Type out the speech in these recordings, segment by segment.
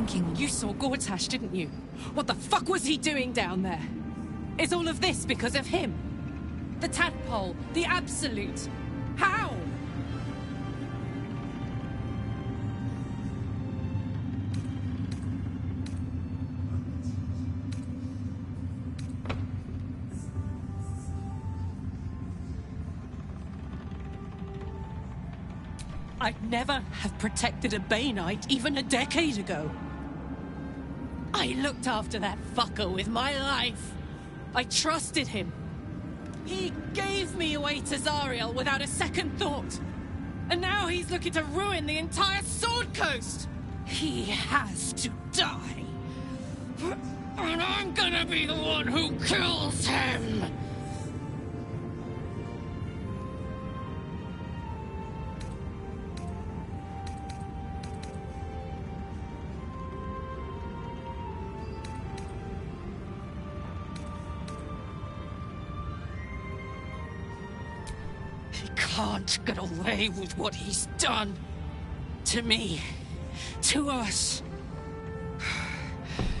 thinking? You saw Gortash, didn't you? What the fuck was he doing down there? Is all of this because of him? The tadpole, the absolute. How? I'd never have protected a Bay Knight even a decade ago. I looked after that fucker with my life. I trusted him. He gave me away to Zariel without a second thought. And now he's looking to ruin the entire Sword Coast. He has to die. And I'm gonna be the one who kills him. Can't get away with what he's done. To me. To us.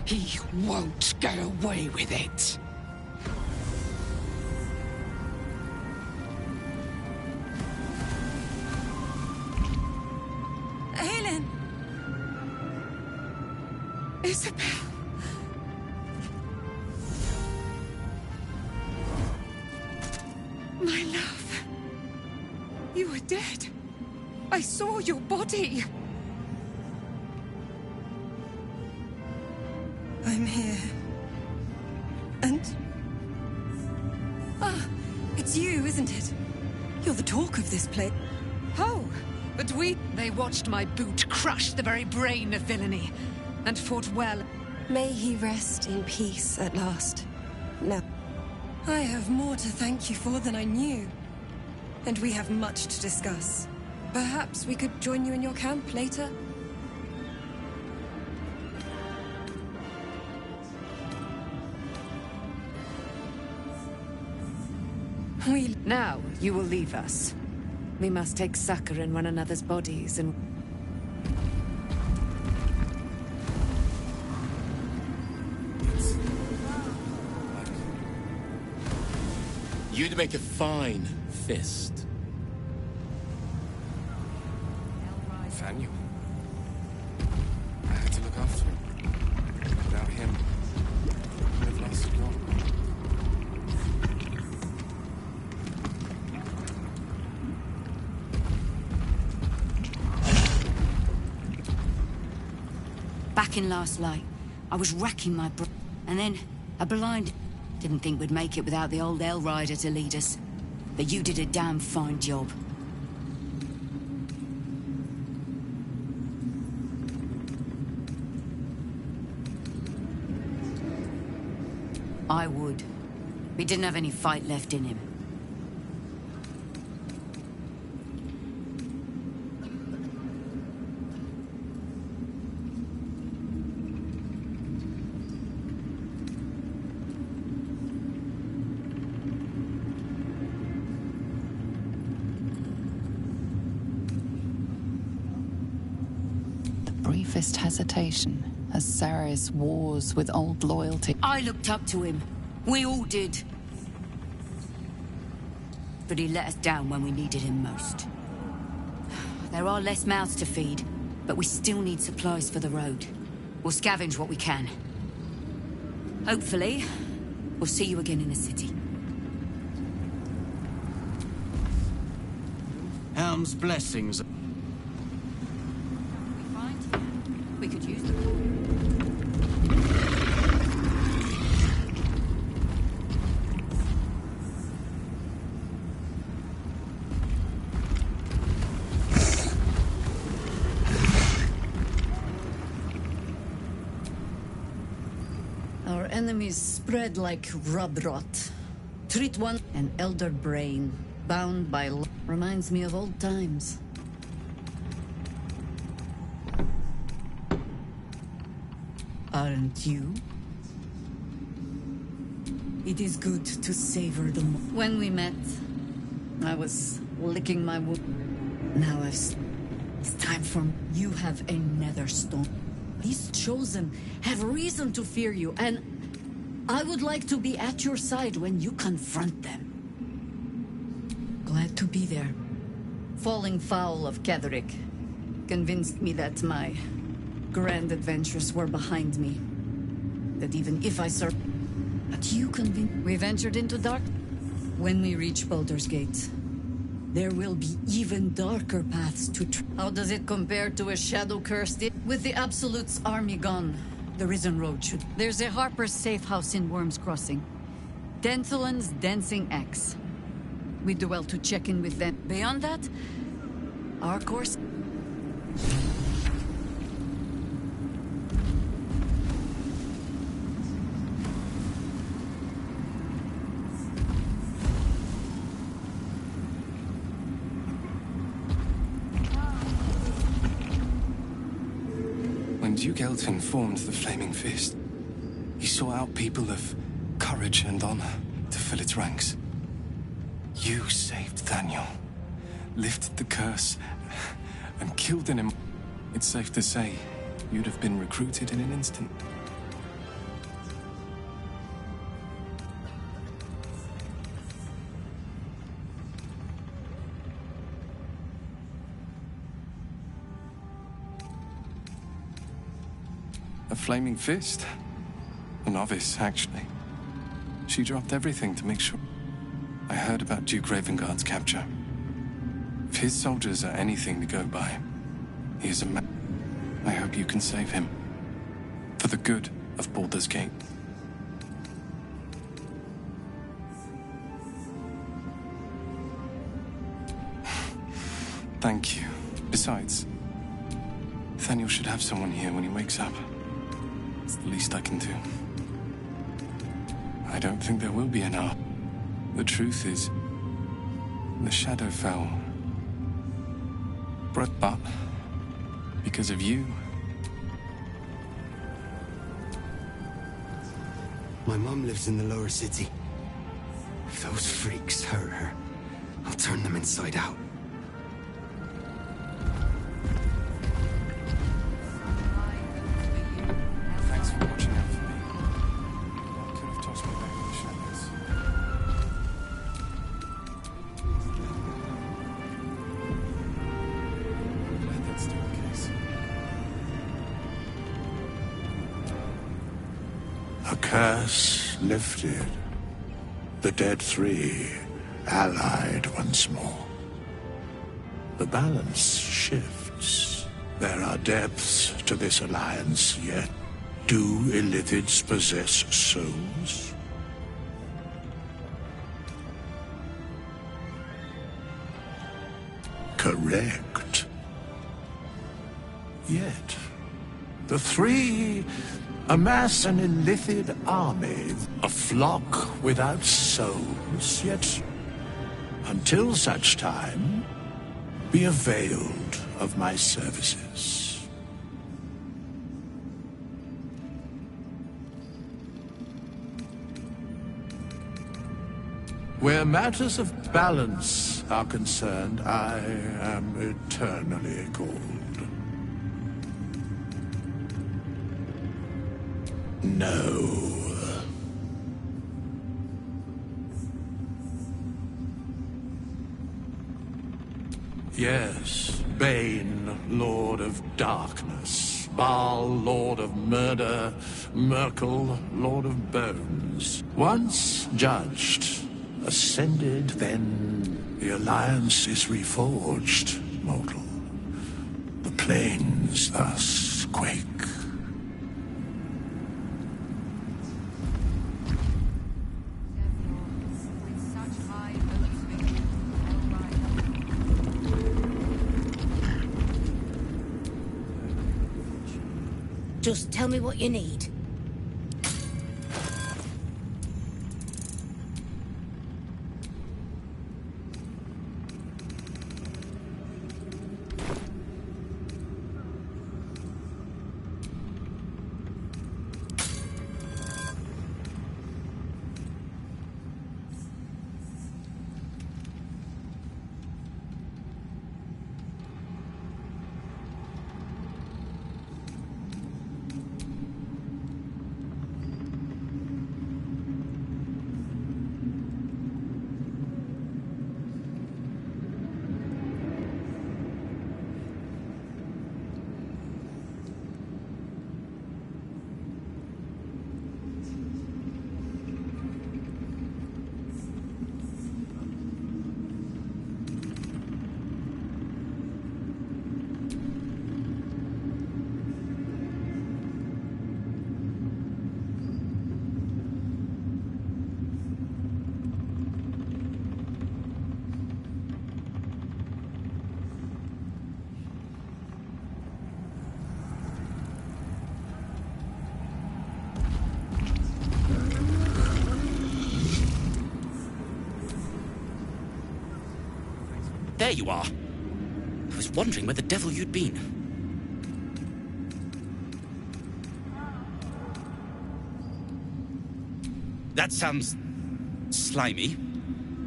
He won't get away with it. Helen! Isabel! My love. You were dead. I saw your body. I'm here. And... Ah, it's you, isn't it? You're the talk of this place. Oh, but They watched my boot crush the very brain of villainy, and fought well. May he rest in peace at last. Now, I have more to thank you for than I knew. And we have much to discuss. Perhaps we could join you in your camp later? Now, you will leave us. We must take succor in one another's bodies and... You'd make a fine fist. Nathaniel. I had to look after him. Without him, I would have lost it all. Back in last light, I was racking my brain, and then a blind... Didn't think we'd make it without the old El Rider to lead us. But you did a damn fine job. I would. He didn't have any fight left in him. Briefest hesitation as Saris wars with old loyalty. I looked up to him. We all did. But he let us down when we needed him most. There are less mouths to feed, but we still need supplies for the road. We'll scavenge what we can. Hopefully, we'll see you again in the city. Helm's blessings. We could use them. Our enemies spread like rub rot. Treat one an elder brain, bound by reminds me of old times. Aren't you? It is good to savor the moment. When we met, I was licking my wound. Now it's time for... You have a nether stone. These chosen have reason to fear you, and I would like to be at your side when you confront them. Glad to be there. Falling foul of Ketherick convinced me that my grand adventures were behind me. That even if I serve... But you convinced... We ventured into dark... When we reach Baldur's Gate, there will be even darker paths to... How does it compare to a shadow-cursed... With the Absolute's army gone, the Risen Road should... There's a Harper's safe house in Worm's Crossing. Denthelin's Dancing Axe. We do well to check in with them. Beyond that, our course... When Duke Elton formed the Flaming Fist, he sought out people of courage and honor to fill its ranks. You saved Daniel, lifted the curse, and killed him. It's safe to say you'd have been recruited in an instant. A Flaming Fist? A novice, actually. She dropped everything to make sure... I heard about Duke Ravengard's capture. If his soldiers are anything to go by, he is a man. I hope you can save him. For the good of Baldur's Gate. Thank you. Besides, Nathaniel should have someone here when he wakes up. It's the least I can do. I don't think there will be an hour. The truth is, the shadow fell. But because of you. My mom lives in the lower city. If those freaks hurt her, I'll turn them inside out. Thanks for watching out for me. I could have tossed me back in the shadows. Glad that's still the case. A curse lifted. The dead three allied once more. The balance shifts. There are depths to this alliance, yet do Illithids possess souls? Correct. Yet, the three amass an Illithid army, a flock without souls, yet, until such time, be availed of my services. Where matters of balance are concerned, I am eternally cold. No. Yes, Bane, Lord of Darkness, Baal, Lord of Murder, Merkel, Lord of Bones. Once judged, ascended, then the alliance is reforged, mortal. The plains thus quake. Just tell me what you need. there you are. I was wondering where the devil you'd been. That sounds slimy.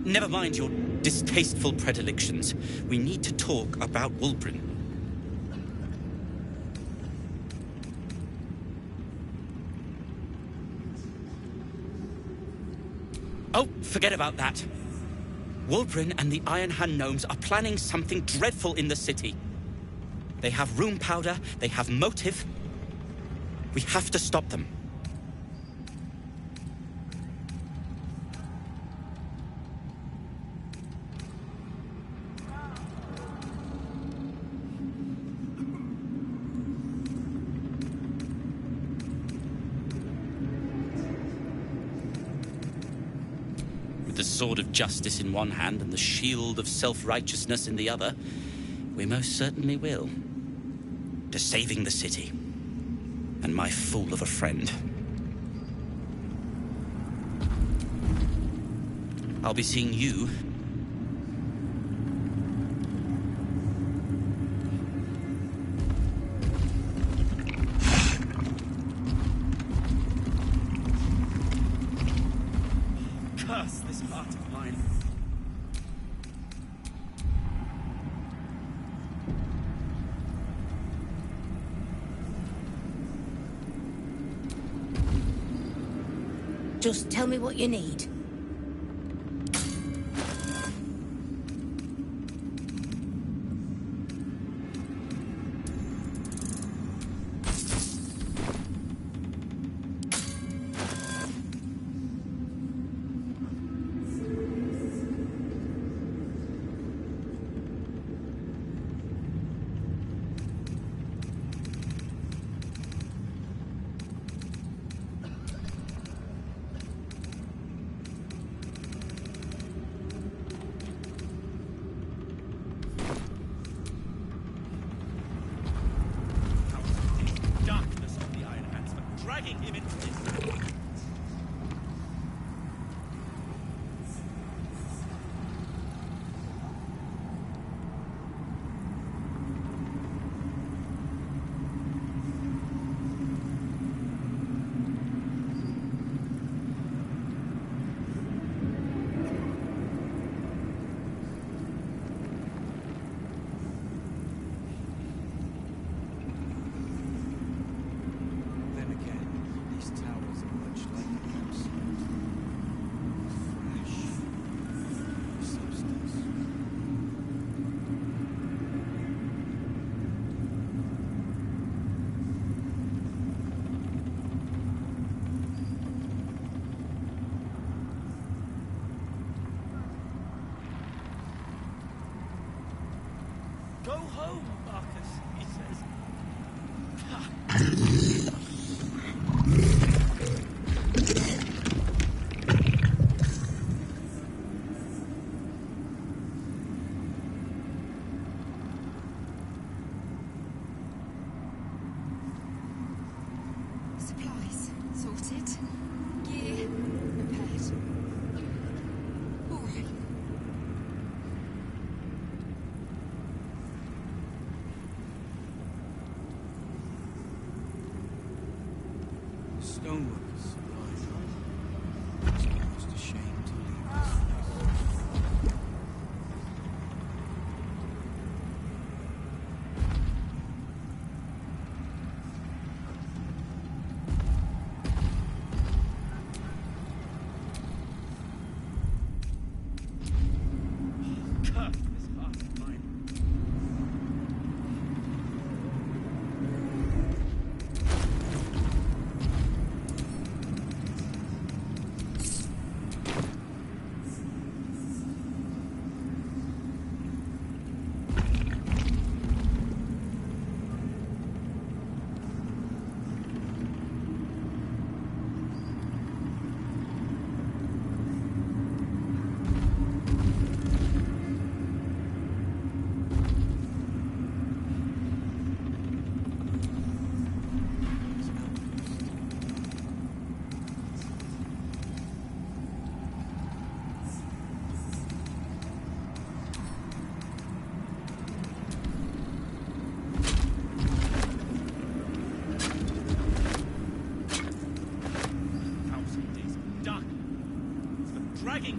Never mind your distasteful predilections. We need to talk about Wulbren. Oh, forget about that. Wulbren and the Iron Hand gnomes are planning something dreadful in the city. They have rune powder, they have motive. We have to stop them. With the sword of justice in one hand and the shield of self-righteousness in the other, we most certainly will. To saving the city. And my fool of a friend. I'll be seeing you. Curse this heart of mine. Just tell me what you need. Go home, Marcus, he says. Supplies sorted. Gear repaired. All right. Stoneworkers supplies. It's almost a shame to leave this place. Curse this heart of mine.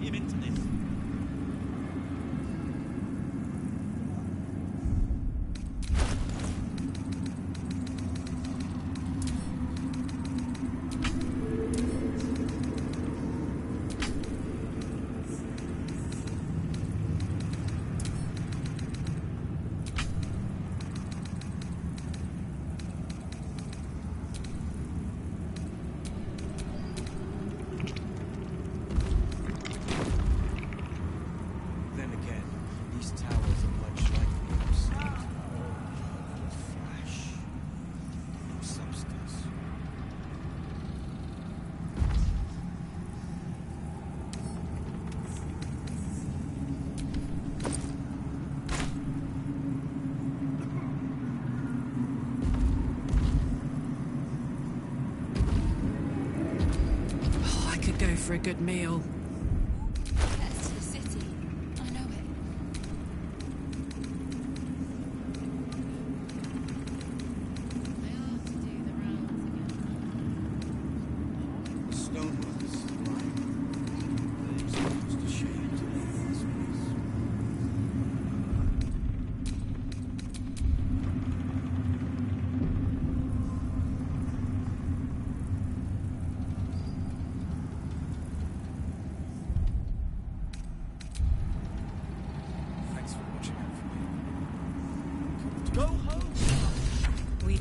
him into this. For a good meal. That's the city. I know it. I ought to do the rounds again. Stoneworks, right? It's almost a shame to leave this place.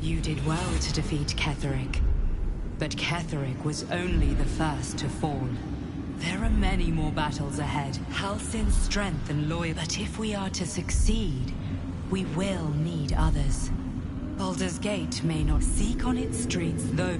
You did well to defeat Ketheric. But Ketheric was only the first to fall. There are many more battles ahead. Halsin's strength and loyalty. But if we are to succeed, we will need others. Baldur's Gate may not seek on its streets, though.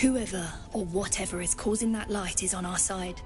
Whoever or whatever is causing that light is on our side.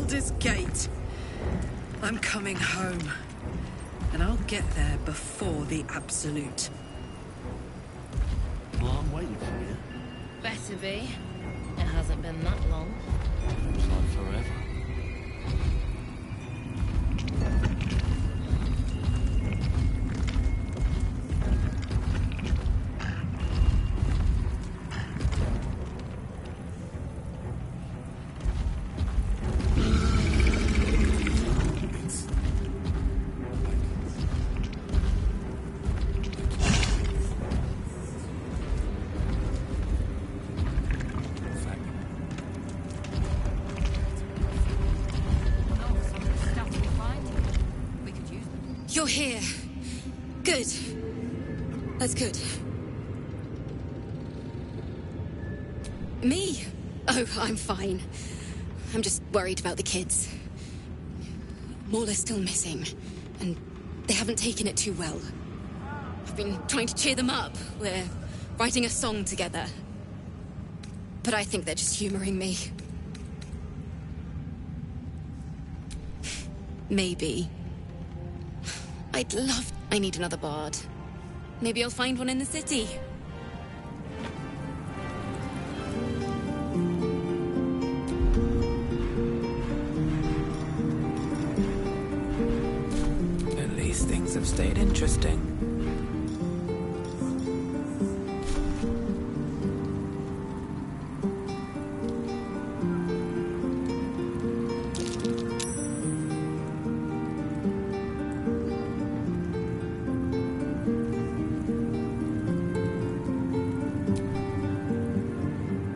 Baldur's Gate. I'm coming home. And I'll get there before the Absolute. Well, I'm waiting for you. Better be. It hasn't been that long. Looks like forever. You're here. Good. That's good. Me? Oh, I'm fine. I'm just worried about the kids. Maula's still missing, and they haven't taken it too well. I've been trying to cheer them up. We're writing a song together. But I think they're just humoring me. Maybe. I need another bard. Maybe I'll find one in the city. At least things have stayed interesting.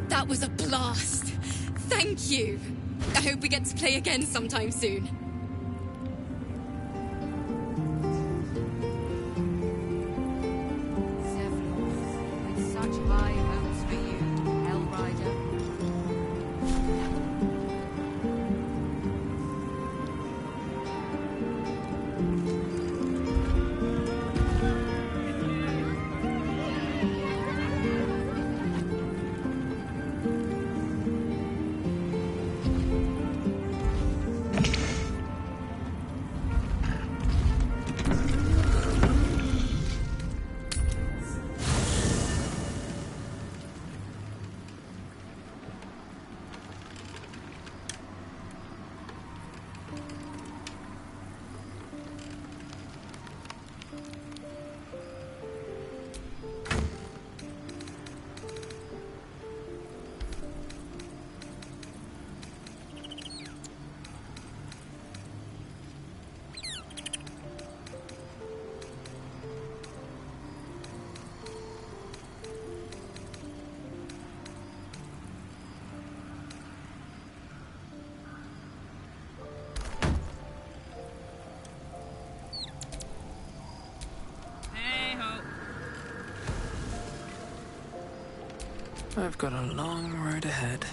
That was a blast. Thank you. I hope we get to play again sometime soon. With such high hopes for you, Hellrider. I've got a long road ahead.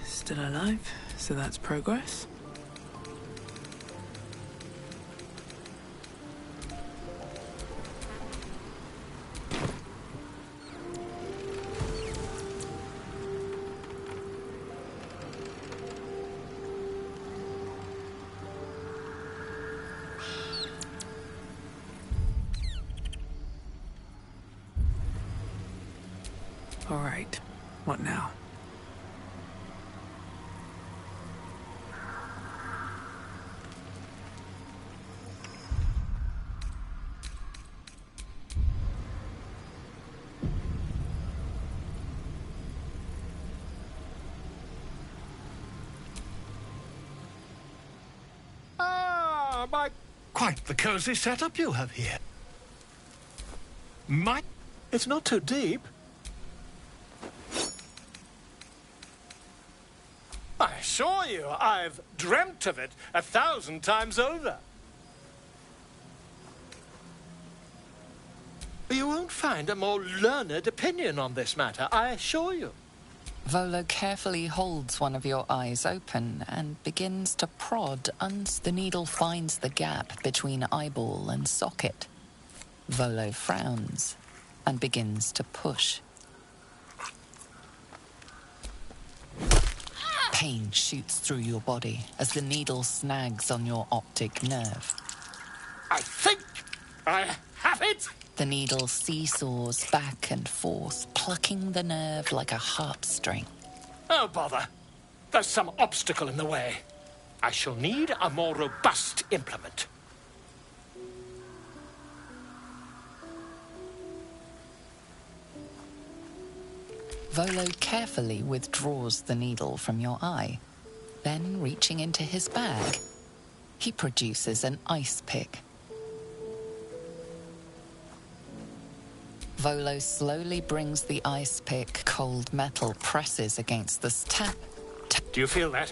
Still alive, so that's progress. All right, what now? Quite the cozy setup you have here. It's not too deep. I assure you, I've dreamt of it 1,000 times over. You won't find a more learned opinion on this matter, I assure you. Volo carefully holds one of your eyes open and begins to prod. The needle finds the gap between eyeball and socket. Volo frowns and begins to push. Pain shoots through your body as the needle snags on your optic nerve. I think I have it! The needle seesaws back and forth, plucking the nerve like a heartstring. Oh, bother. There's some obstacle in the way. I shall need a more robust implement. Volo carefully withdraws the needle from your eye. Then, reaching into his bag, he produces an ice pick. Volo slowly brings the ice pick. Cold metal presses against the tap. Do you feel that?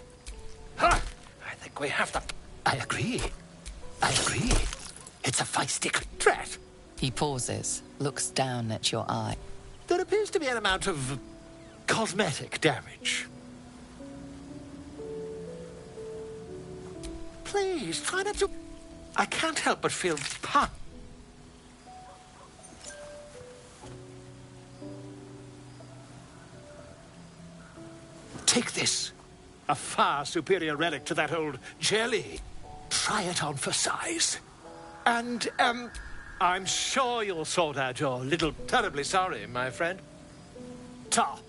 Huh! I think we have the... I agree. It's a feisty threat. He pauses, looks down at your eye. There appears to be an amount of cosmetic damage. Please, try not to... I can't help but feel Take this. A far superior relic to that old jelly. Try it on for size. And, I'm sure you'll sort out your little terribly sorry, my friend. Ta.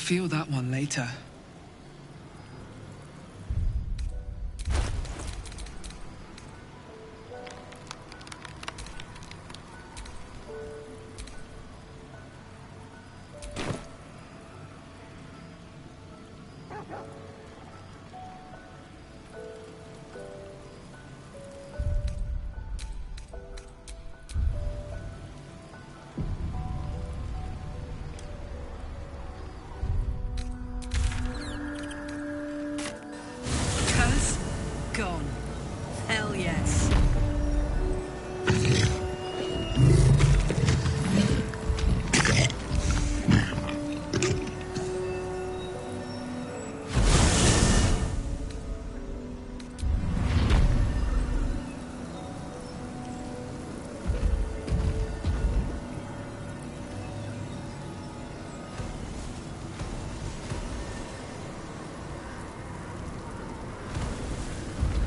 feel that one later. Gone. Hell yes.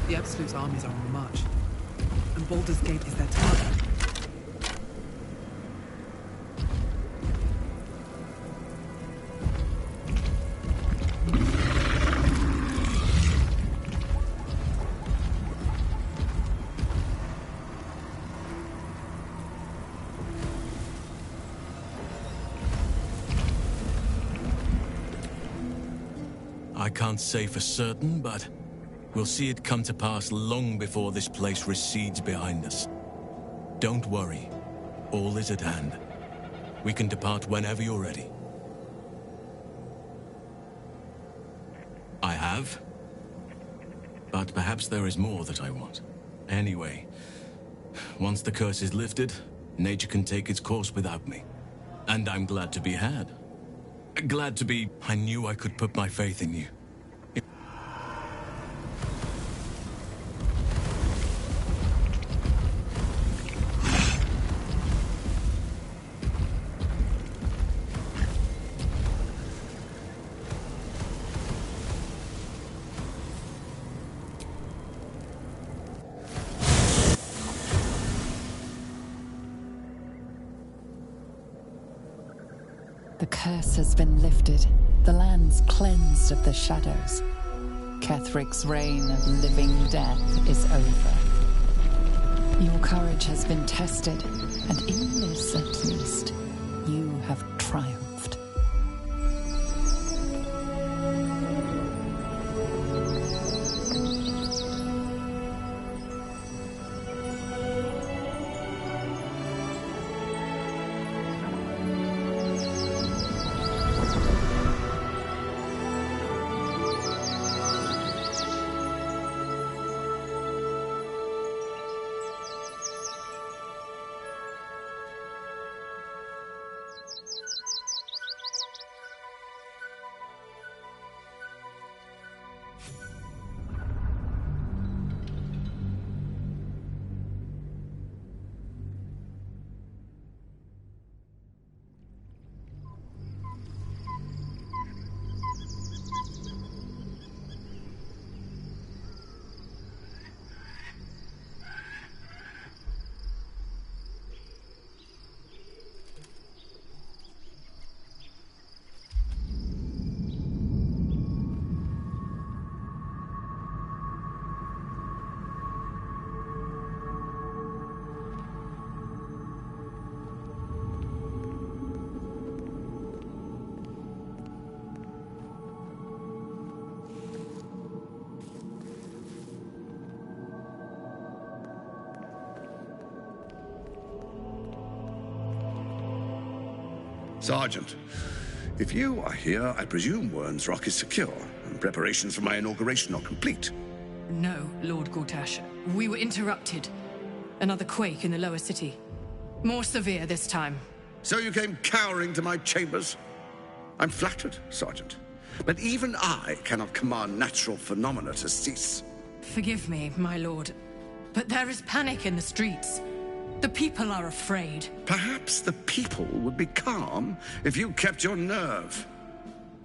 The Absolute's armies are on the march, and Baldur's Gate is their target. I can't say for certain, but we'll see it come to pass long before this place recedes behind us. Don't worry. All is at hand. We can depart whenever you're ready. I have. But perhaps there is more that I want. Anyway, once the curse is lifted, nature can take its course without me. And I'm glad to be had. Glad to be... I knew I could put my faith in you. The curse has been lifted, the land's cleansed of the shadows. Ketheric's reign of living death is over. Your courage has been tested, and in this at least, you have triumphed. Sergeant, if you are here, I presume Wern's Rock is secure, and preparations for my inauguration are complete. No, Lord Gortash. We were interrupted. Another quake in the lower city. More severe this time. So you came cowering to my chambers? I'm flattered, Sergeant. But even I cannot command natural phenomena to cease. Forgive me, my lord, but there is panic in the streets. The people are afraid. Perhaps the people would be calm if you kept your nerve.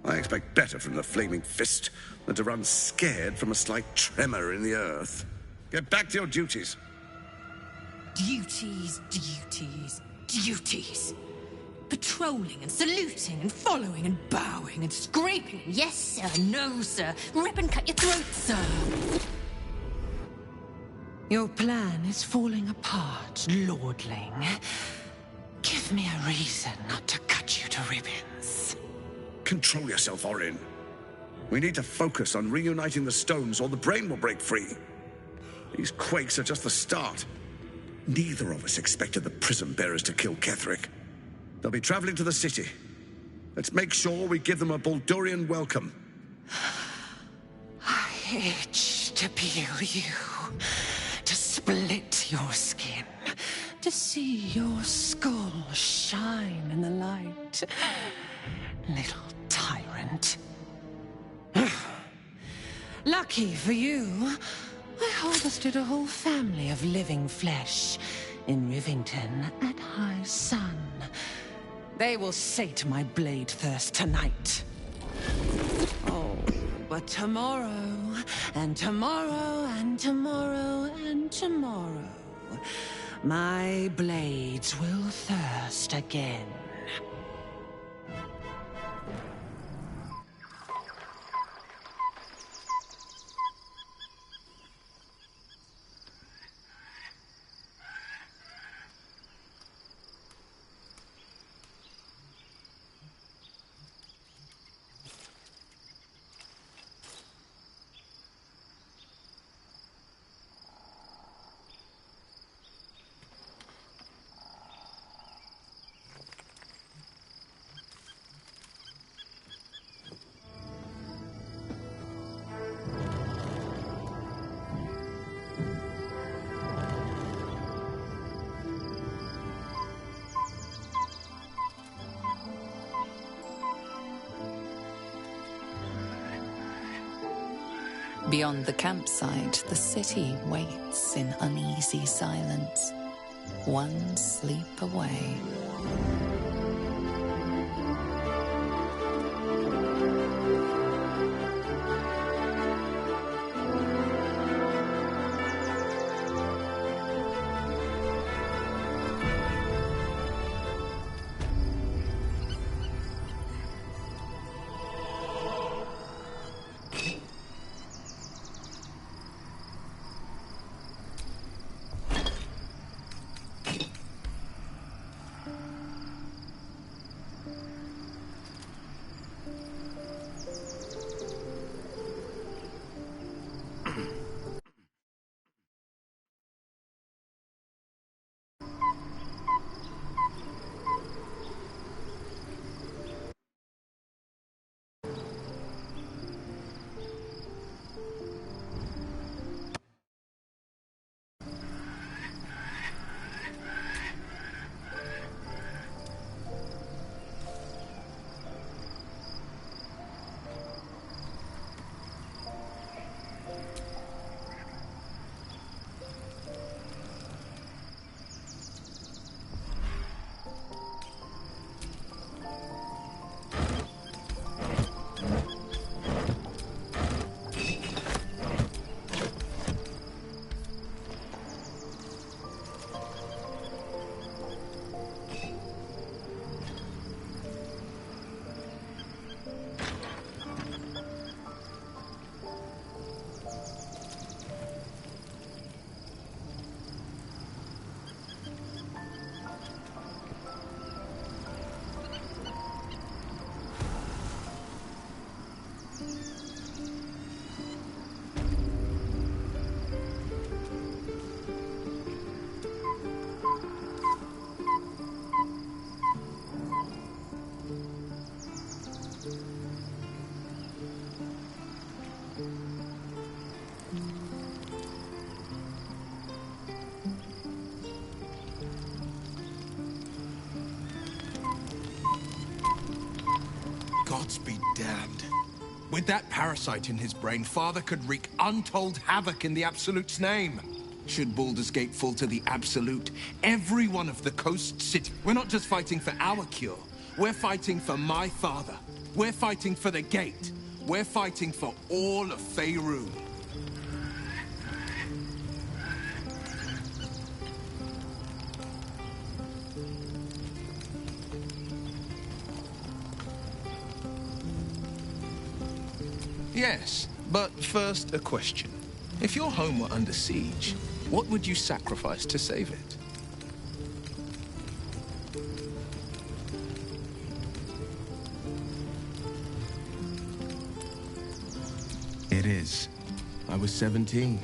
I expect better from the Flaming Fist than to run scared from a slight tremor in the earth. Get back to your duties. Duties, duties, duties. Patrolling and saluting and following and bowing and scraping. Yes, sir. No, sir. Rip and cut your throat, sir. Your plan is falling apart, lordling. Give me a reason not to cut you to ribbons. Control yourself, Orin. We need to focus on reuniting the stones or the brain will break free. These quakes are just the start. Neither of us expected the Prism Bearers to kill Ketherick. They'll be traveling to the city. Let's make sure we give them a Baldurian welcome. I itch to peel you, to split your skin, to see your skull shine in the light. Little tyrant. Lucky for you, I harvested a whole family of living flesh in Rivington at high sun. They will sate my blade thirst tonight. Oh, but tomorrow, and tomorrow, and tomorrow, and tomorrow, my blades will thirst again. Beyond the campsite, the city waits in uneasy silence, one sleep away. Gods be damned. With that parasite in his brain, Father could wreak untold havoc in the Absolute's name. Should Baldur's Gate fall to the Absolute, every one of the coast city... We're not just fighting for our cure. We're fighting for my father. We're fighting for the Gate. We're fighting for all of Faerun. Yes, but first a question. If your home were under siege, what would you sacrifice to save it? It is. I was 17.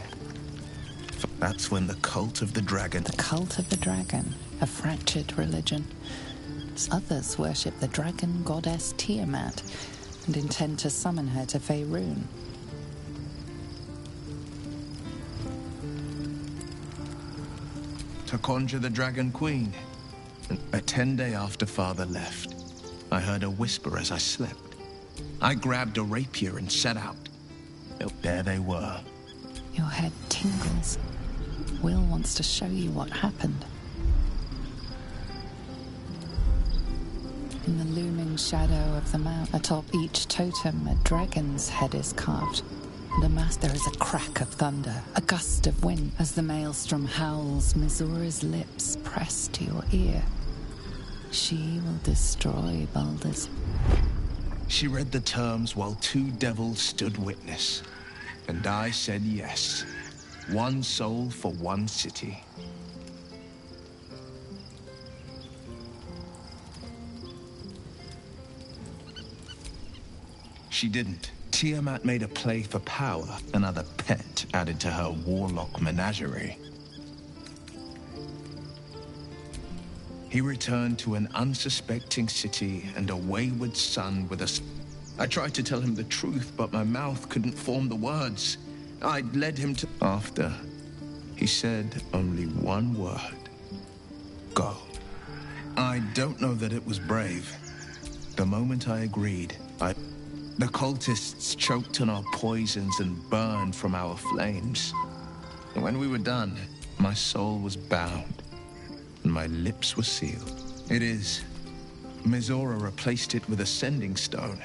That's when the cult of the dragon... The cult of the dragon, a fractured religion. Others worship the dragon goddess Tiamat and intend to summon her to Faerun. To conjure the Dragon Queen. A 10-day after Father left, I heard a whisper as I slept. I grabbed a rapier and set out. There they were. Your head tingles. Will wants to show you what happened. In the looming shadow of the mount, atop each totem, a dragon's head is carved. And there is a crack of thunder, a gust of wind. As the maelstrom howls, Mizora's lips press to your ear. She will destroy Baldur's. She read the terms while 2 devils stood witness. And I said yes. 1 soul for 1 city. She didn't. Tiamat made a play for power, another pet added to her warlock menagerie. He returned to an unsuspecting city and a wayward son with a... I tried to tell him the truth, but my mouth couldn't form the words. I'd led him to... After, he said only 1 word. Go. I don't know that it was brave. The moment I agreed, the cultists choked on our poisons and burned from our flames. And when we were done, my soul was bound, and my lips were sealed. It is. Mizora replaced it with a sending stone.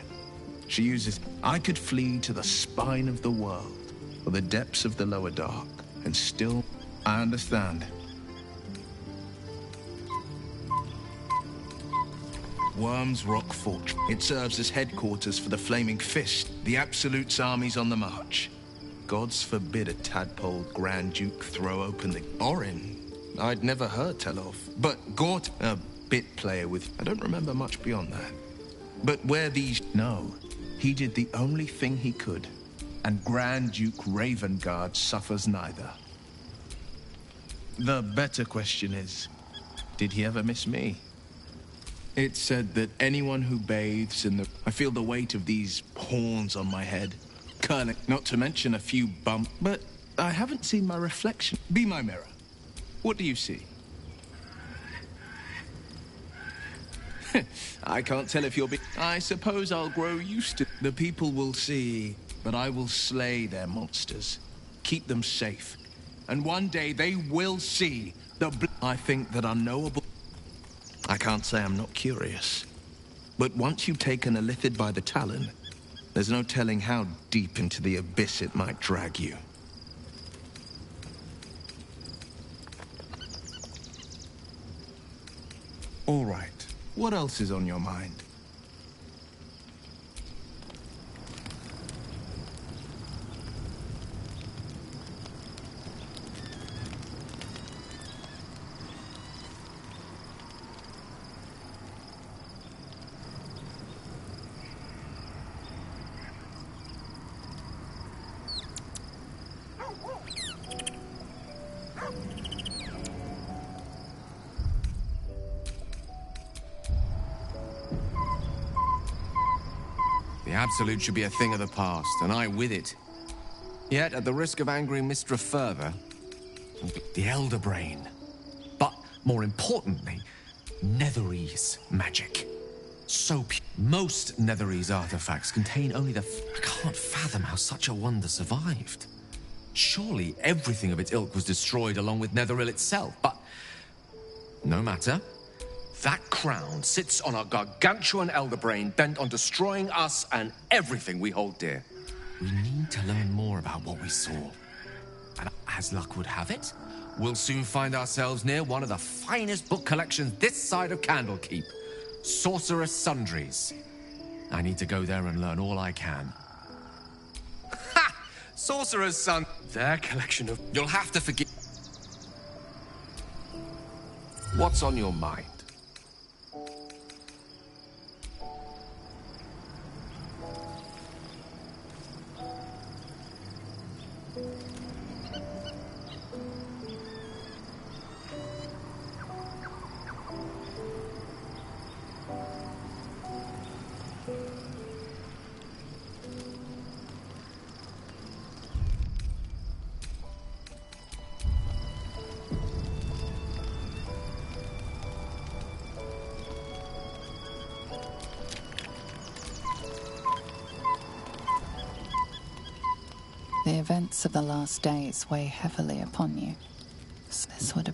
She uses... I could flee to the spine of the world, or the depths of the lower dark, and still... I understand. Worm's Rock Fort. It serves as headquarters for the Flaming Fist, the Absolute's armies on the march. Gods forbid a tadpole Grand Duke throw open the... Orin, I'd never heard tell of. But Gort, a bit player with... I don't remember much beyond that. But where these... No, he did the only thing he could. And Grand Duke Ravengard suffers neither. The better question is, did he ever miss me? It's said that anyone who bathes in the... I feel the weight of these horns on my head. Curling, not to mention a few bumps. But I haven't seen my reflection. Be my mirror. What do you see? I can't tell if you'll be... I suppose I'll grow used to... The people will see, but I will slay their monsters. Keep them safe. And one day they will see the... I think that unknowable... I can't say I'm not curious. But once you've taken a lithid by the talon, there's no telling how deep into the abyss it might drag you. All right. What else is on your mind? The Absolute should be a thing of the past, and I with it. Yet, at the risk of angering Mistra further, the Elder Brain. But, more importantly, Netherese magic. So most Netherese artifacts contain only the... I can't fathom how such a wonder survived. Surely everything of its ilk was destroyed along with Netheril itself, but... No matter. That crown sits on a gargantuan elder brain bent on destroying us and everything we hold dear. We need to learn more about what we saw. And as luck would have it, we'll soon find ourselves near one of the finest book collections this side of Candlekeep. Sorcerous Sundries. I need to go there and learn all I can. sorcerer's son. Their collection of... You'll have to forgive... What's on your mind? The events of the last days weigh heavily upon you.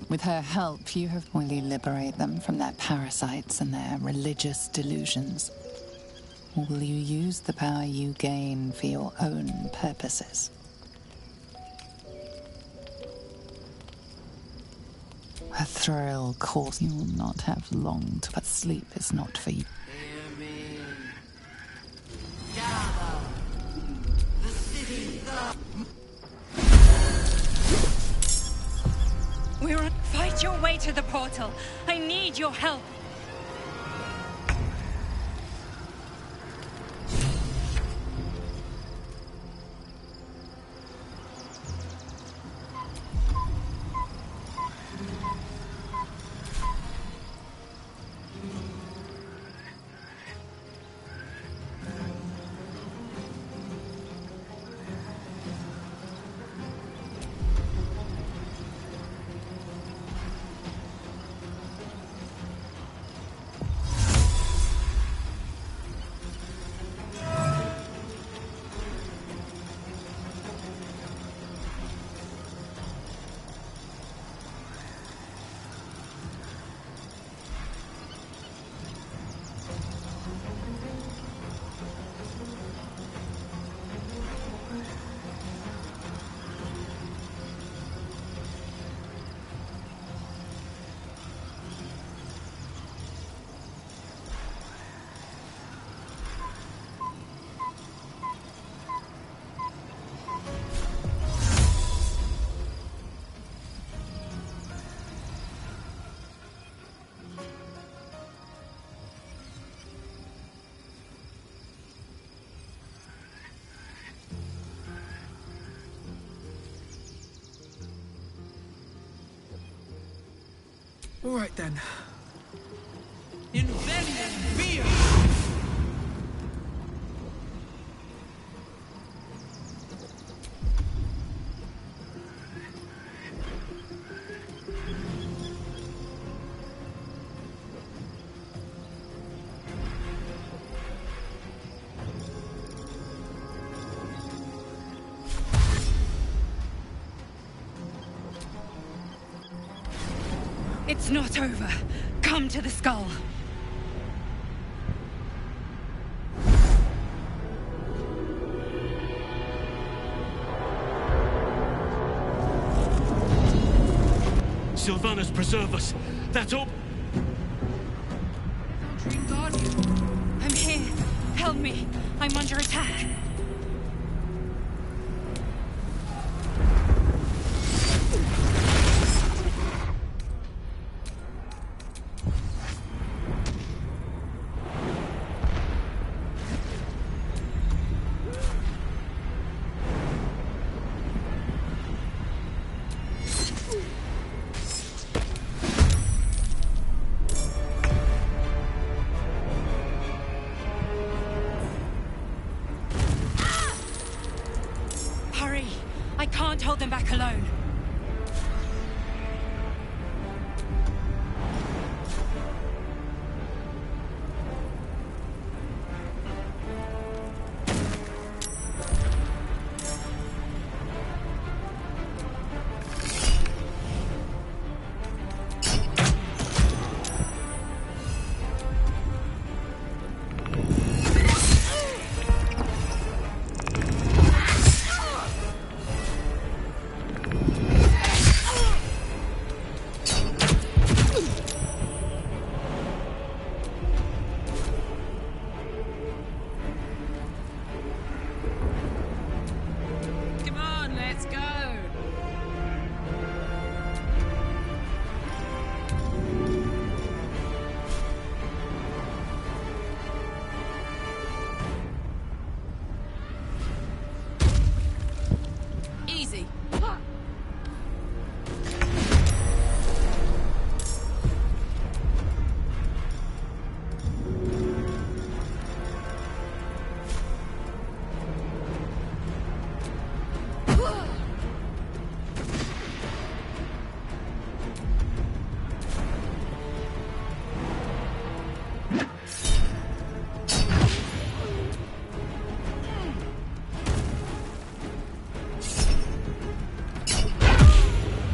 With her help, you have... Will you liberate them from their parasites and their religious delusions? Or will you use the power you gain for your own purposes? A thrill course you will not have long to... But sleep is not for you. Fight your way to the portal. I need your help. All right then. Invent fear! It's not over. Come to the skull. Sylvanas, preserve us. That's all. I'm here. Help me. I'm under attack. I can't hold them back alone.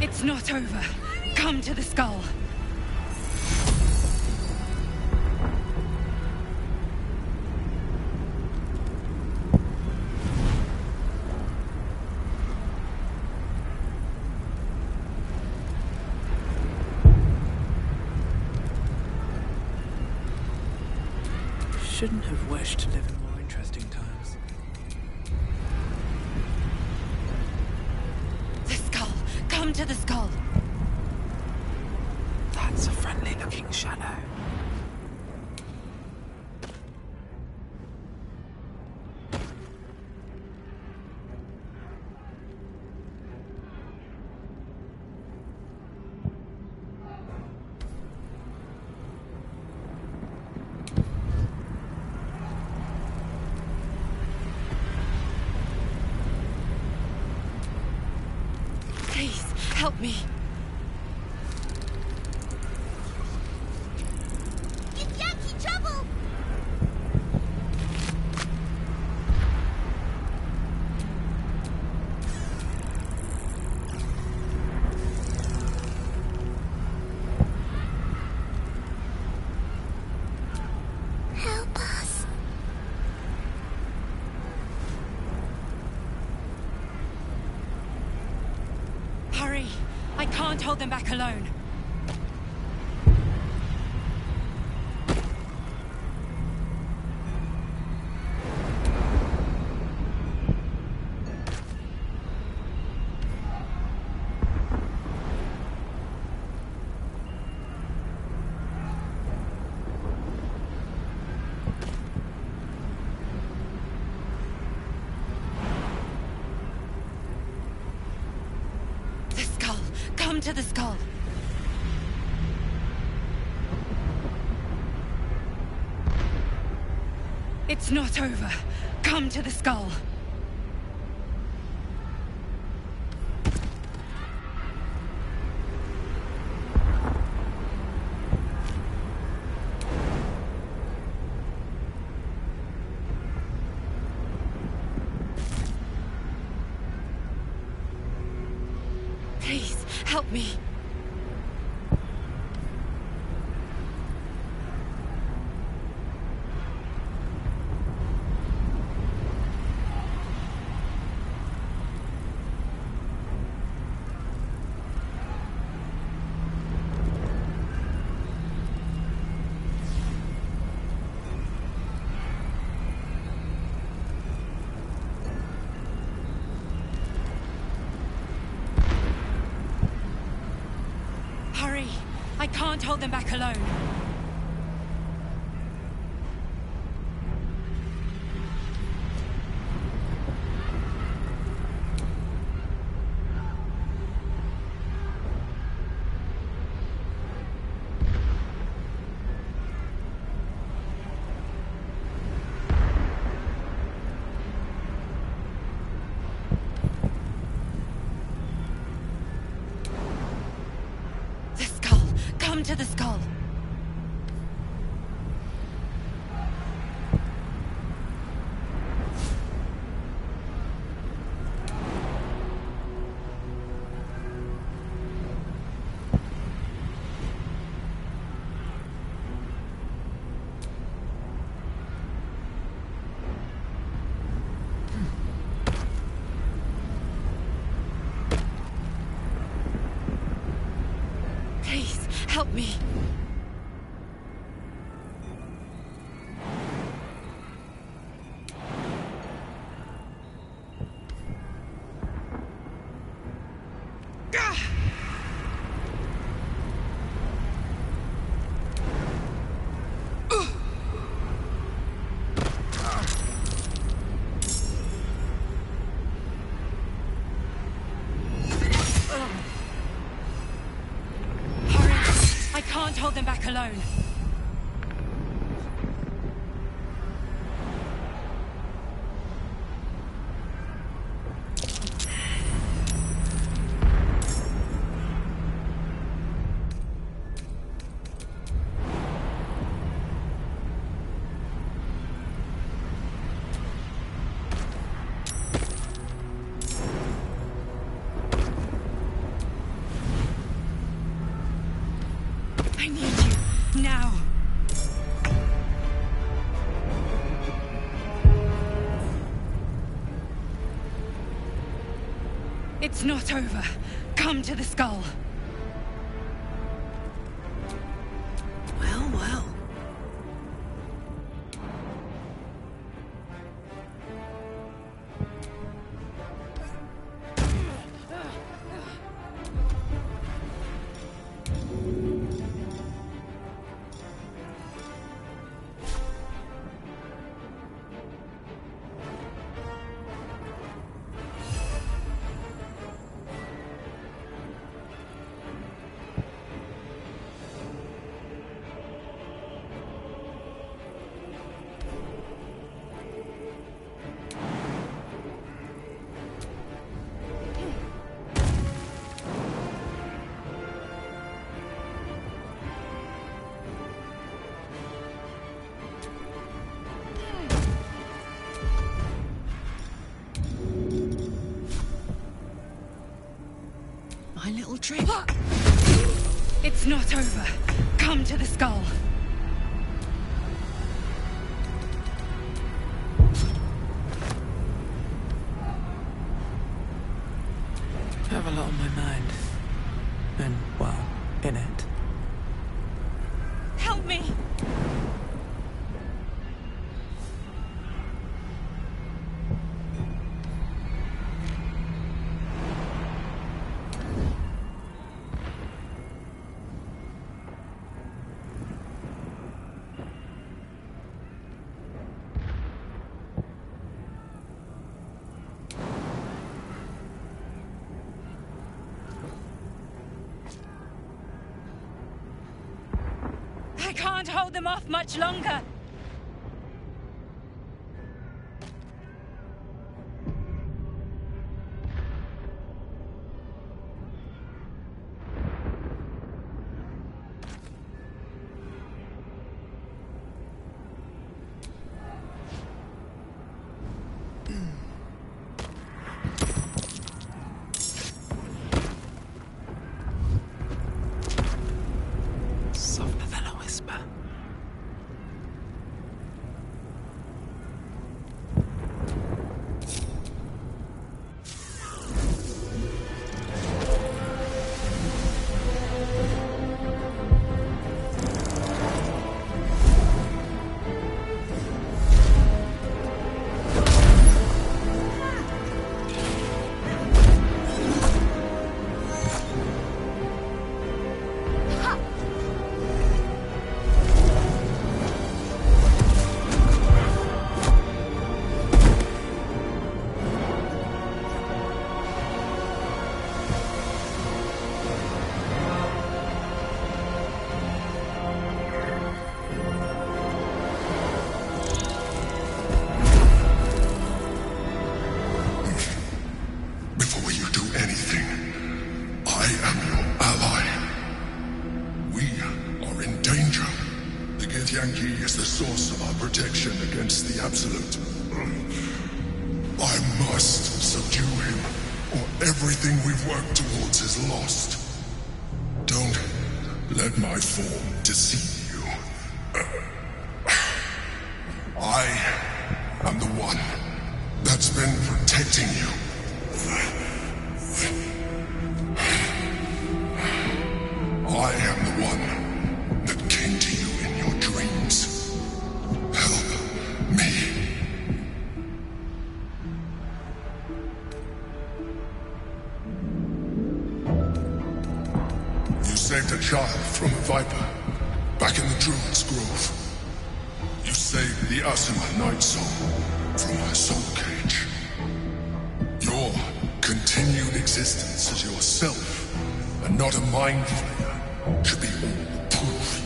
It's not over. Come to the skull. Shouldn't have wished to live in more interesting times. The skull. Come to the skull. That's a friendly-looking shadow. Please, help me. It's Yankee trouble! Help us. Hurry! I can't hold them back alone. The skull. Come to the skull. It's not over. Come to the skull. Please, help me. Hurry! I can't hold them back alone. The skull. Come to the skull. Please, help me. hold them back alone. I need you, now. It's not over. Come to the skull. Well, well. My little trick. It's not over. Come to the skull. I have a lot on my mind. And, well, in it. Help me! I can't hold them off much longer. Softer than a whisper. Before you do anything, I am your ally. We are in danger. The Githyanki is the source of our protection against the Absolute. I must subdue him, or everything we've worked towards is lost. Don't let my form deceive you. I am the one that's been protecting you. I am the one that came to you in your dreams. Help me. You saved a child from a viper back in the Druid's Grove. You saved the Asuma Night Soul from her soul cage. Your continued existence as yourself and not a mind flayer should be all proof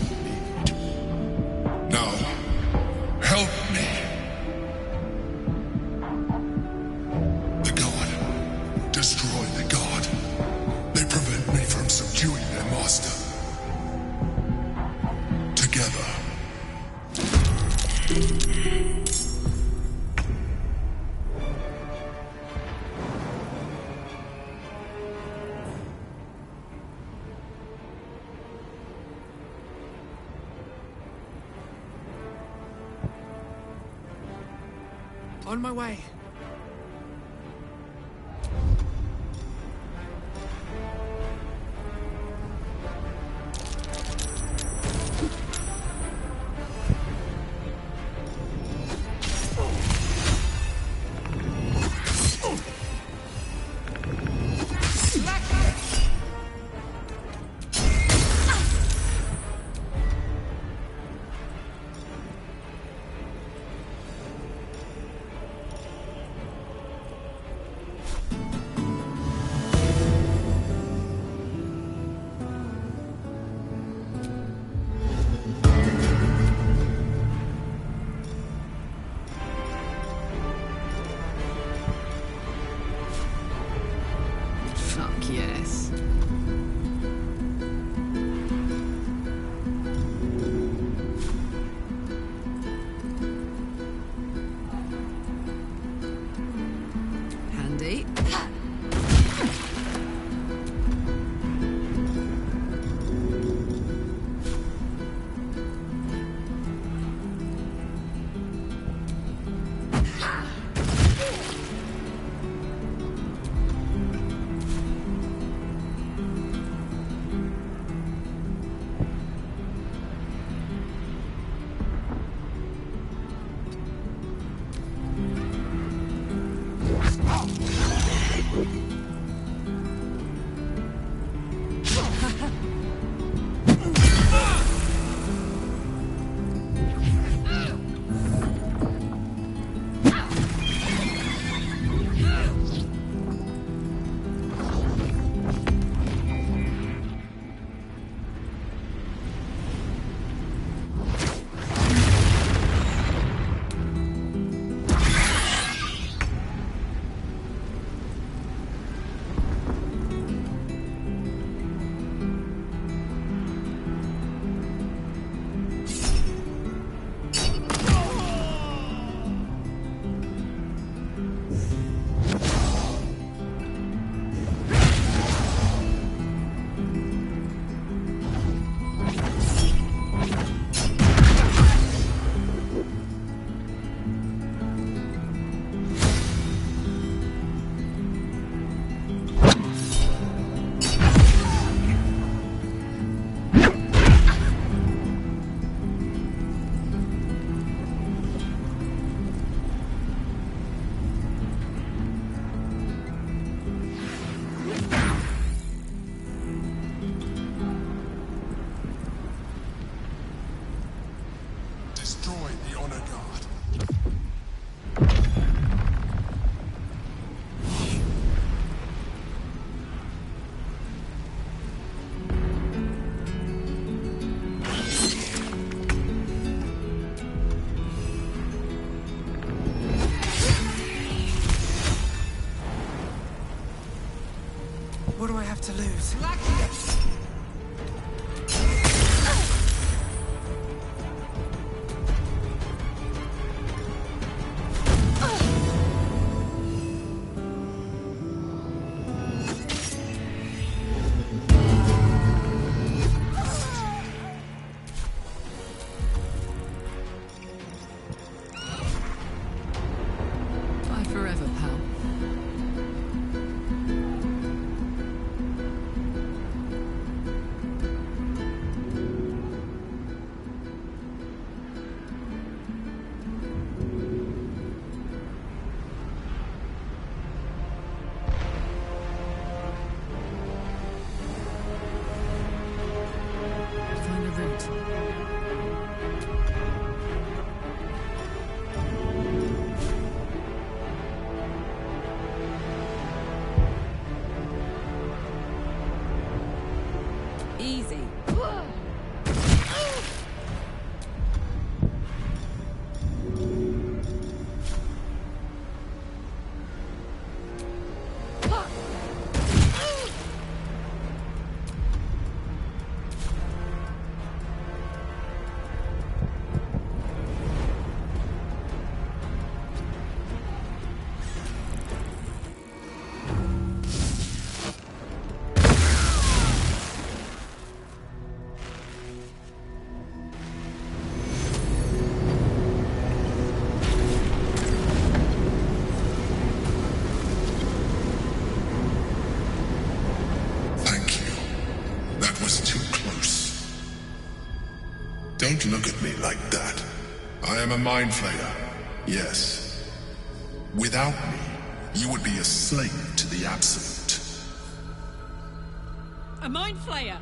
On my way. Yes. Handy. What do I have to lose? Bye forever, pal. Don't look at me like that. I am a mind flayer, yes. Without me, you would be a slave to the Absolute. A mind flayer?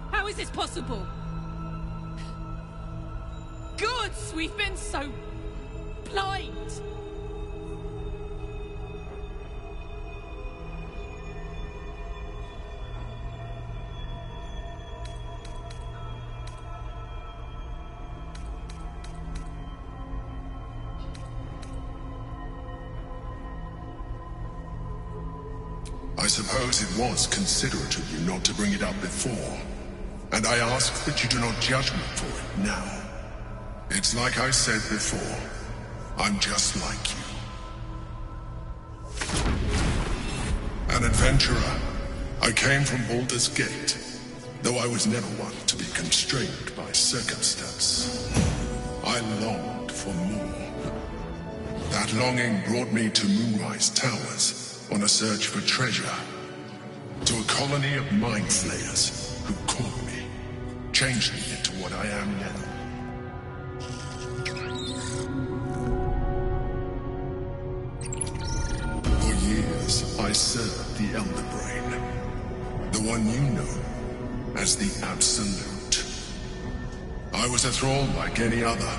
How is this possible? Gods, we've been so blind. I suppose it was considerate of you not to bring it up before, and I ask that you do not judge me for it now. It's like I said before, I'm just like you. An adventurer, I came from Baldur's Gate, though I was never one to be constrained by circumstance. I longed for more. That longing brought me to Moonrise Towers, on a search for treasure, to a colony of mind flayers who caught me, changed me into what I am now. For years, I served the Elder Brain, the one you know as the Absolute. I was a thrall like any other,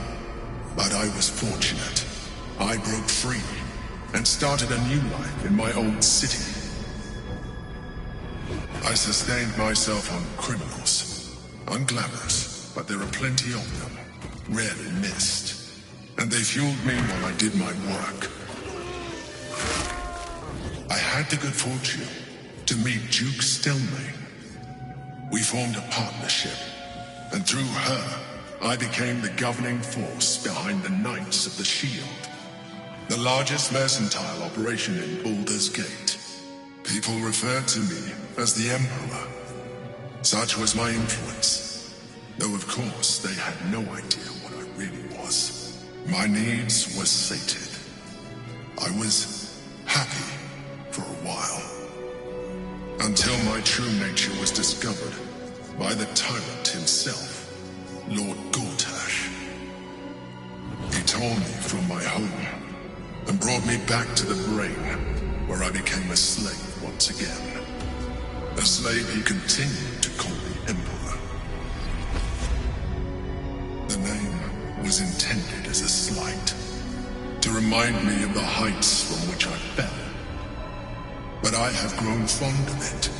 but I was fortunate. I broke free and started a new life in my old city. I sustained myself on criminals. Unglamorous, but there are plenty of them. Rarely missed. And they fueled me while I did my work. I had the good fortune to meet Duke Stelmane. We formed a partnership, and through her, I became the governing force behind the Knights of the Shield. The largest mercantile operation in Baldur's Gate. People referred to me as the Emperor. Such was my influence. Though of course they had no idea what I really was. My needs were sated. I was happy for a while. Until my true nature was discovered by the tyrant himself, Lord Gortash. He tore me from my home and brought me back to the Brain, where I became a slave once again. A slave he continued to call the Emperor. The name was intended as a slight, to remind me of the heights from which I fell. But I have grown fond of it.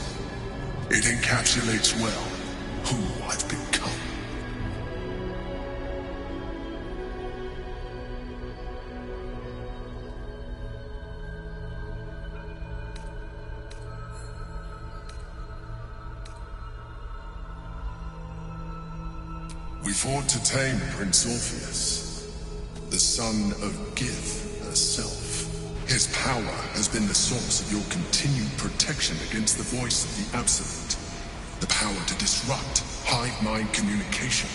It encapsulates well who I've become. We fought to tame Prince Orpheus, the son of Gith herself. His power has been the source of your continued protection against the voice of the Absolute. The power to disrupt hive-mind communication.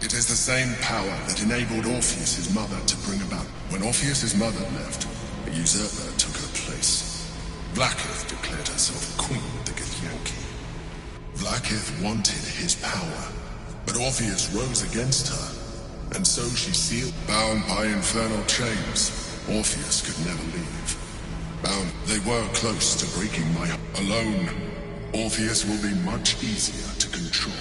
It is the same power that enabled Orpheus' mother to bring about. When Orpheus' mother left, a usurper took her place. Blackith declared herself queen of the Githyanki. Blackith wanted his power, but Orpheus rose against her, and so she sealed. Bound by infernal chains, Orpheus could never leave. Bound, they were close to breaking my... Alone, Orpheus will be much easier to control.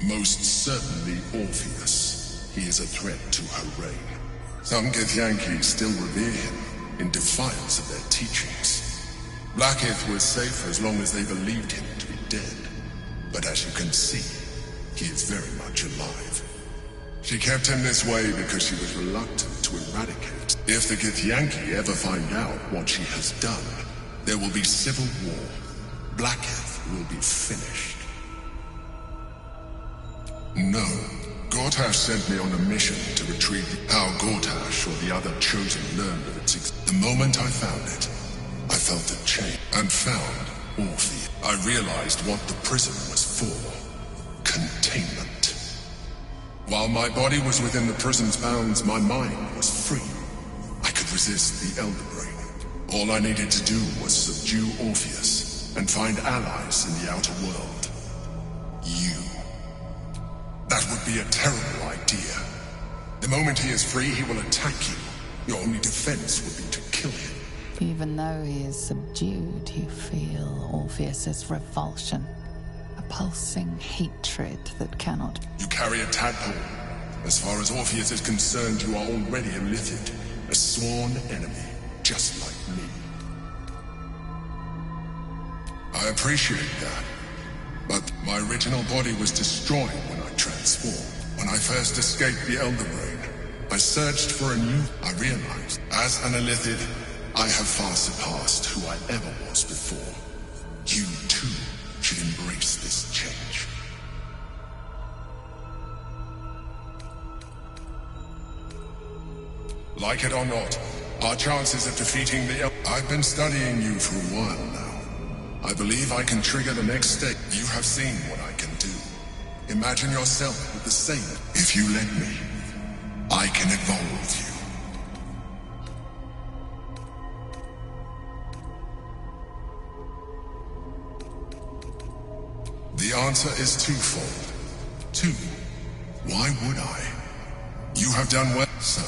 Most certainly Orpheus. He is a threat to her reign. Some Githyanki still revere him, in defiance of their teachings. Blackith was safe as long as they believed him to be dead. But as you can see, he is very much alive. She kept him this way because she was reluctant to eradicate. If the Githyanki ever find out what she has done, there will be civil war. Blackith will be finished. No. Gortash sent me on a mission to retrieve how Gortash or the other chosen learned of its existence. The moment I found it, I felt a change and found Orpheus. I realized what the prison was for. Containment. While my body was within the prison's bounds, my mind was free. I could resist the Elder Brain. All I needed to do was subdue Orpheus, and find allies in the outer world. You. That would be a terrible idea. The moment he is free, he will attack you. Your only defense would be to kill him. Even though he is subdued, you feel Orpheus's revulsion. A pulsing hatred that cannot... You carry a tadpole. As far as Orpheus is concerned, you are already a Lithid, a sworn enemy, just like me. I appreciate that, but my original body was destroyed when I transformed. When I first escaped the Elder Brain, I searched for a new... I realized, as an Illithid, I have far surpassed who I ever was before. You, too, should embrace this change. Like it or not, our chances of defeating the... I've been studying you for a while now. I believe I can trigger the next step. You have seen what I can do. Imagine yourself with the same. If you let me, I can evolve you. The answer is twofold. Two. Why would I? You have done well. So,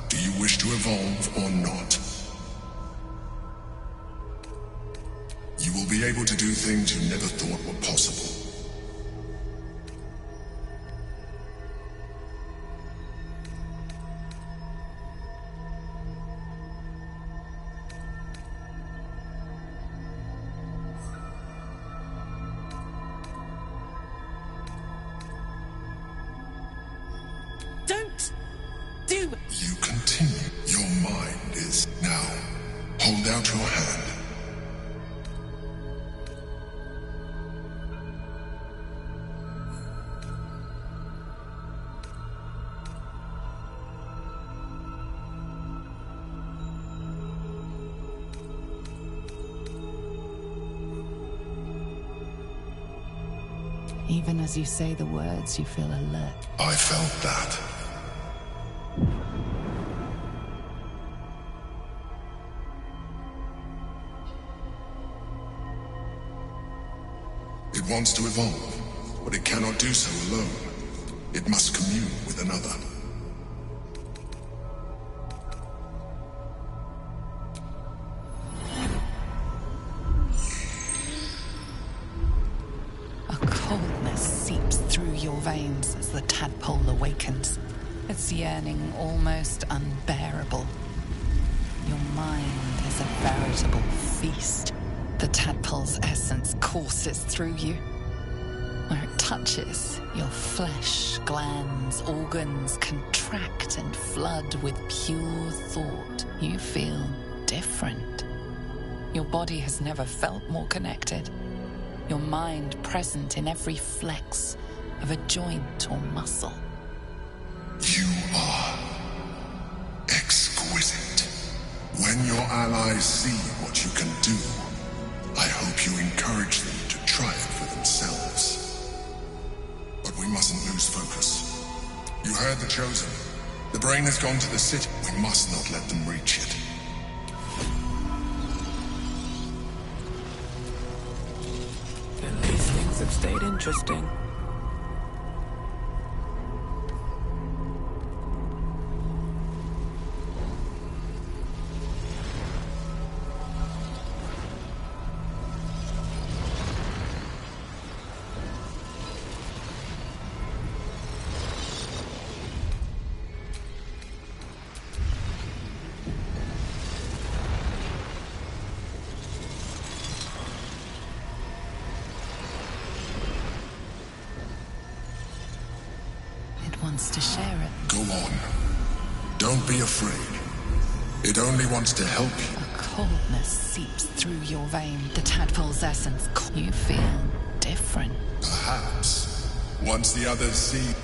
do you wish to evolve or not? You will be able to do things you never thought were possible. Don't do it. You continue. Your mind is now. Hold out your hand. Even as you say the words, you feel alert. I felt that. It wants to evolve, but it cannot do so alone. It must commune with another. A coldness seeps through your veins as the tadpole awakens, its yearning almost unbearable. Your mind is a veritable feast. The tadpole's essence courses through you. Where it touches, your flesh, glands, organs contract and flood with pure thought. You feel different. Your body has never felt more connected. Your mind present in every flex of a joint or muscle. You are exquisite. When your allies see what you can do, I hope you encourage them to try it for themselves. But we mustn't lose focus. You heard the Chosen. The brain has gone to the city. We must not let them reach it. At least things have stayed interesting. Wants to share it. Go on. Don't be afraid. It only wants to help you. A coldness seeps through your vein. The tadpole's essence. You feel different. Perhaps. Once the others see...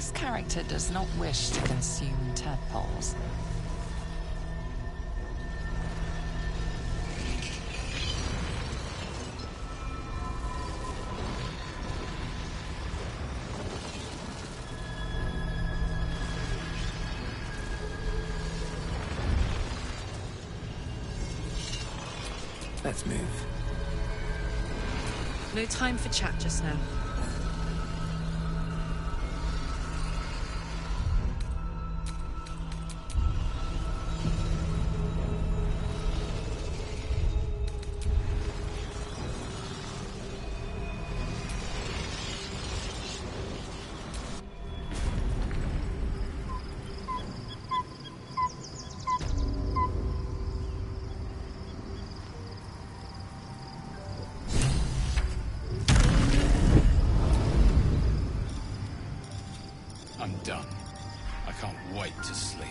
This character does not wish to consume tadpoles. Let's move. No time for chat just now. I'm done. I can't wait to sleep.